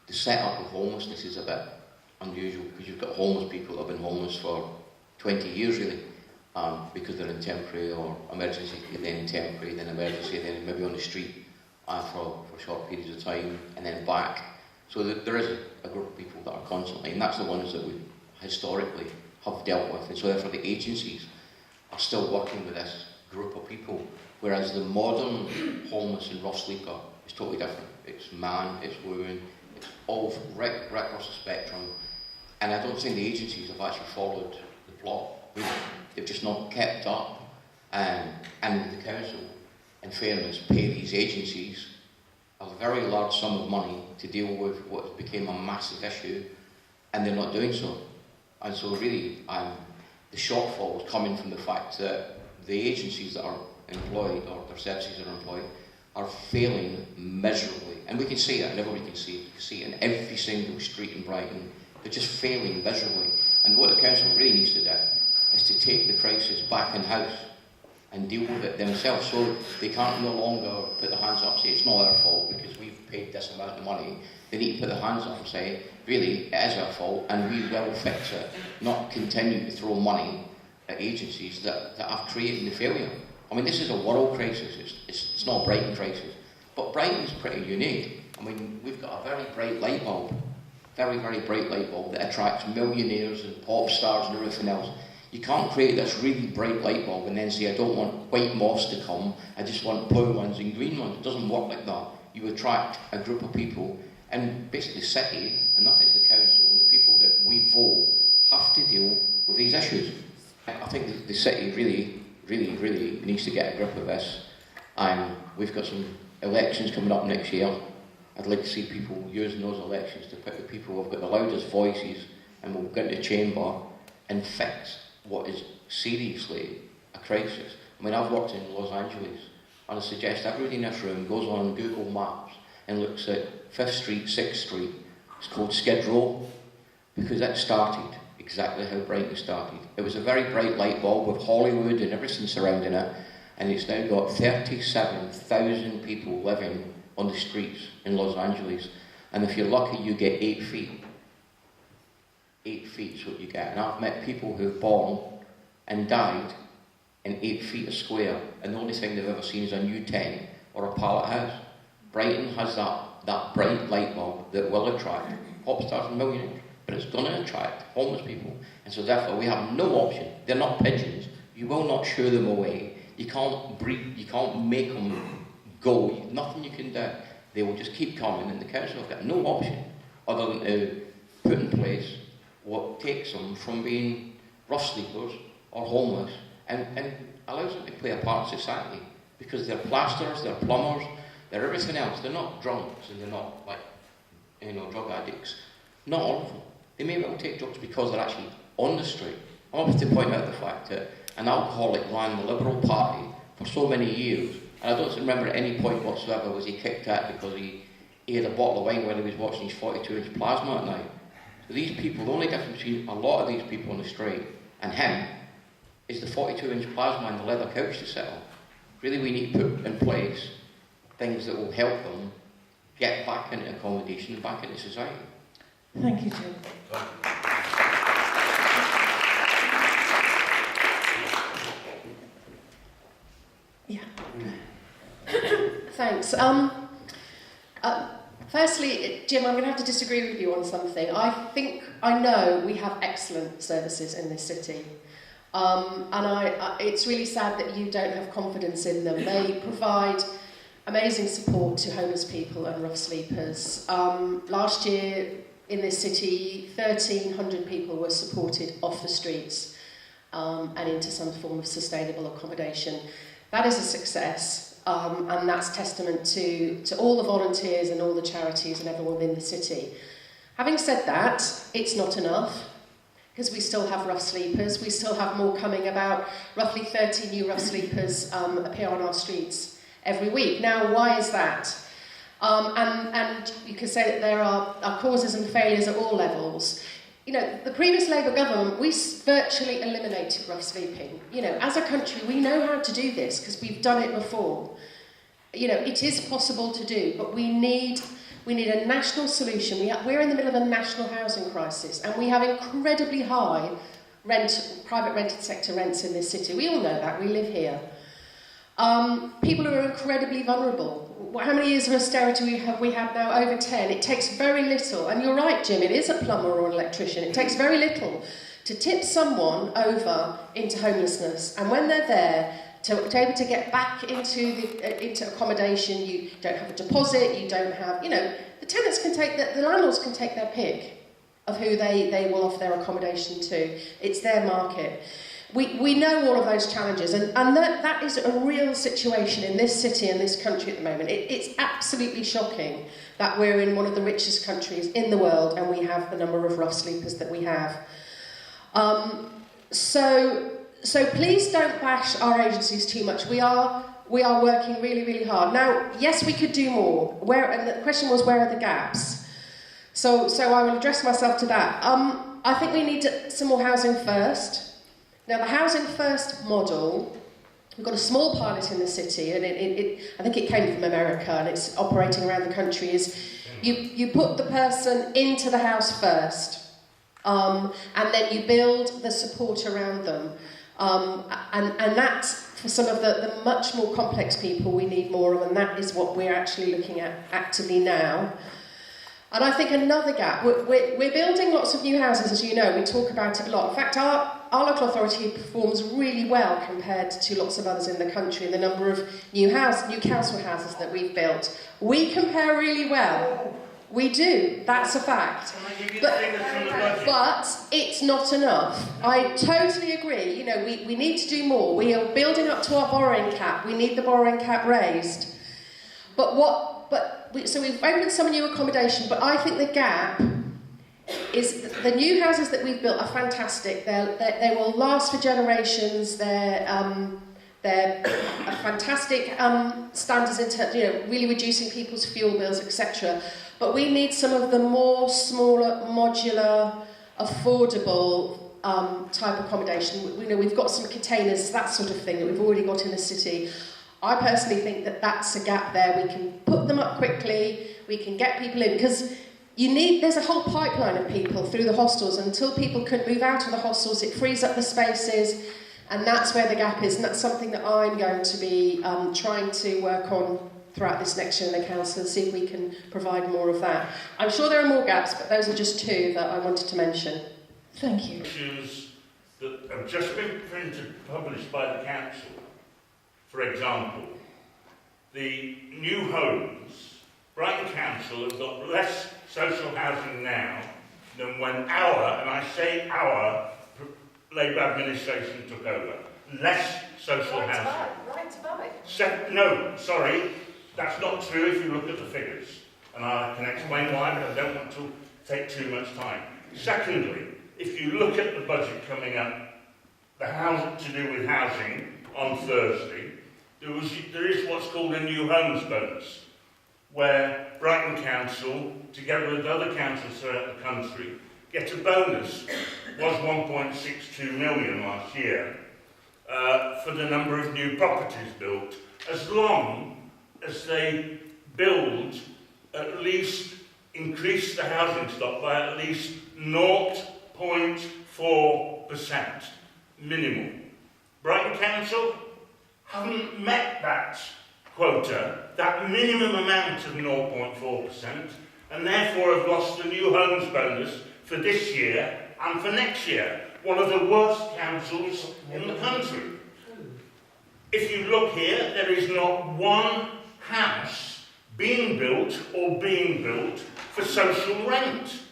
the setup of homelessness is a bit unusual, because you've got homeless people that have been homeless for 20 years really, because they're in temporary or emergency, then temporary, then emergency, then maybe on the street for short periods of time, and then back. So there is a group of people that are constantly, and that's the ones that we historically have dealt with, and so therefore the agencies are still working with this group of people, whereas the modern homeless and rough sleeper is totally different. It's man, it's woman, it's all right across the spectrum, and I don't think the agencies have actually followed the plot. They've just not kept up, and the council, in fairness, pay these agencies a very large sum of money to deal with what became a massive issue, and they're not doing so. And so really, the shortfall is coming from the fact that the agencies that are employed, or their services that are employed, are failing miserably. And we can see that, and everybody can see it. You can see it in every single street in Brighton. They're just failing miserably. And what the council really needs to do is to take the crisis back in-house and deal with it themselves, so they can't no longer put their hands up and say it's not our fault because we've paid this amount of money. They need to put their hands up and say, really, it is our fault and we will fix it, not continue to throw money at agencies that have created the failure. I mean, this is a world crisis, it's not a Brighton crisis, but Brighton is pretty unique. I mean, we've got a very bright light bulb, very, very bright light bulb that attracts millionaires and pop stars and everything else. You can't create this really bright light bulb and then say, I don't want white moths to come, I just want blue ones and green ones. It doesn't work like that. You attract a group of people, and basically the city, and that is the council, and the people that we vote, have to deal with these issues. I think the city really needs to get a grip of this, and we've got some elections coming up next year. I'd like to see people using those elections to pick the people who have got the loudest voices, and we'll get into the chamber and fix what is seriously a crisis. I mean, I've worked in Los Angeles, and I suggest everybody in this room goes on Google Maps and looks at 5th Street, 6th Street. It's called Skid Row, because it started exactly how Brighton started. It was a very bright light bulb with Hollywood and everything surrounding it, and it's now got 37,000 people living on the streets in Los Angeles, and if you're lucky you get 8 feet. 8 feet is what you get, and I've met people who've born and died in 8 feet of square, and the only thing they've ever seen is a new 10 or a pallet house. Brighton has that bright light bulb that will attract pop stars and millionaires, but it's going to attract homeless people, and so therefore we have no option. They're not pigeons. You will not shoo them away. You can't breed, you can't make them go. Nothing you can do. They will just keep coming, and the council have got no option other than to put in place what takes them from being rough sleepers or homeless and allows them to play a part in society, because they're plasters, they're plumbers, they're everything else. They're not drunks and they're not drug addicts. Not all of them. They may well take drugs because they're actually on the street. I want to point out the fact that an alcoholic ran the Liberal Party for so many years, and I don't remember at any point whatsoever was he kicked out because he had a bottle of wine while he was watching his 42-inch plasma at night. So these people, the only difference between a lot of these people on the street and him is the 42-inch plasma and the leather couch to sit on. Really, we need to put in place things that will help them get back into accommodation and back into society. Thank you, Tim. Yeah. Thanks. Firstly, Jim, I'm going to have to disagree with you on something. I know we have excellent services in this city. And it's really sad that you don't have confidence in them. They provide amazing support to homeless people and rough sleepers. Last year in this city, 1,300 people were supported off the streets and into some form of sustainable accommodation. That is a success. And that's testament to all the volunteers and all the charities and everyone in the city. Having said that, it's not enough, because we still have rough sleepers. We still have more coming about. Roughly 30 new rough sleepers appear on our streets every week. Now, why is that? And you could say that there are causes and failures at all levels. You know, the previous Labour government, we virtually eliminated rough sleeping. You know, as a country, we know how to do this because we've done it before. You know, it is possible to do, but we need We need a national solution. We're in the middle of a national housing crisis, and we have incredibly high private rented sector rents in this city. We all know that, we live here. People who are incredibly vulnerable. How many years of austerity have we had now? Over 10. It takes very little, and you're right, Jim, it is a plumber or an electrician. It takes very little to tip someone over into homelessness, and when they're there, to be able to get back into accommodation, you don't have a deposit, you don't have, the tenants can the landlords can take their pick of who they will offer their accommodation to. It's their market. We know all of those challenges, and that is a real situation in this city and this country at the moment. It's absolutely shocking that we're in one of the richest countries in the world and we have the number of rough sleepers that we have. So please don't bash our agencies too much. We are working really, really hard. Now, yes, we could do more. And the question was, where are the gaps? So I will address myself to that. I think we need some more housing first. Now, the housing first model, we've got a small pilot in the city, and I think it came from America, and it's operating around the country, is you put the person into the house first, and then you build the support around them. And that's, for some of the much more complex people, we need more of, and that is what we're actually looking at actively now. And I think another gap, we're building lots of new houses, as you know, we talk about it a lot. In fact, our local authority performs really well compared to lots of others in the country, the number of new council houses that we've built. We compare really well. We do, that's a fact. But it's not enough. I totally agree. We need to do more. We are building up to our borrowing cap. We need the borrowing cap raised. So we've opened some new accommodation, but I think the gap is the new houses that we've built are fantastic. They will last for generations. They're a fantastic standards in terms, really reducing people's fuel bills, etc. But we need some of the more smaller, modular, affordable type accommodation. We've got some containers, that sort of thing that we've already got in the city. I personally think that that's a gap there. We can put them up quickly, we can get people in, because there's a whole pipeline of people through the hostels. Until people can move out of the hostels, it frees up the spaces, and that's where the gap is, and that's something that I'm going to be trying to work on throughout this next year in the council, and see if we can provide more of that. I'm sure there are more gaps, but those are just two that I wanted to mention. Thank you. Issues that have just been published by the council. For example, the new homes, Brighton Council have got less social housing now than when and I say our, Labour administration took over. Less social housing. Right to buy. No, sorry, that's not true if you look at the figures. And I can explain why, but I don't want to take too much time. Secondly, if you look at the budget coming up, the housing to do with housing on Thursday, there is what's called a new homes bonus, where Brighton Council, together with other councils throughout the country, get a bonus, was 1.62 million last year, for the number of new properties built, as long as they increase the housing stock by at least 0.4% minimum. Brighton Council haven't met that quota, that minimum amount of 0.4%, and therefore have lost the new homes bonus for this year and for next year. One of the worst councils in the country. If you look here, there is not one house being built or being built for social rent.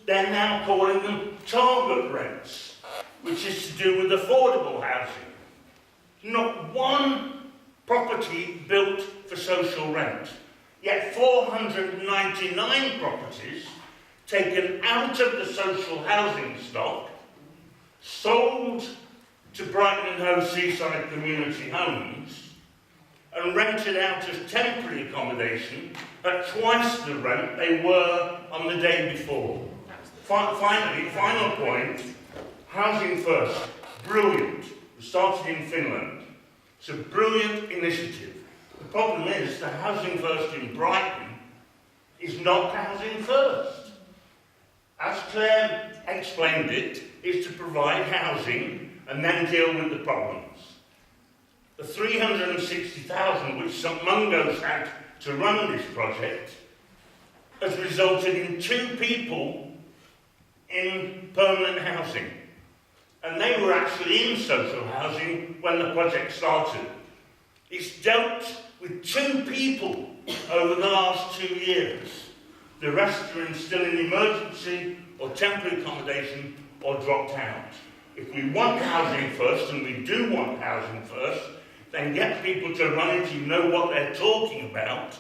They're now calling them target rents, which is to do with affordable housing. Not one property built for social rent, yet 499 properties taken out of the social housing stock, sold to Brighton and Hove Seaside Community Homes, and rented out as temporary accommodation at twice the rent they were on the day before. Finally, final point, Housing First, brilliant. We started in Finland. It's a brilliant initiative. The problem is the Housing First in Brighton is not housing first. As Claire explained it, is to provide housing and then deal with the problems. The 360,000 which St Mungo's had to run this project has resulted in 2 people in permanent housing. And they were actually in social housing when the project started. It's dealt with 2 people over the last 2 years. The rest are still in emergency or temporary accommodation or dropped out. If we want housing first, and we do want housing first, then get people to run it who know what they're talking about.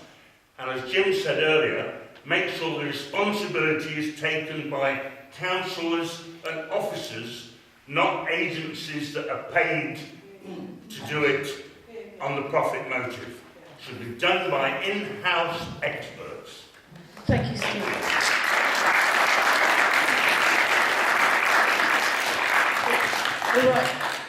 And as Jim said earlier, make sure the responsibility is taken by councillors and officers, not agencies that are paid to do it on the profit motive. It should be done by in-house experts. Thank you, Steve. All right.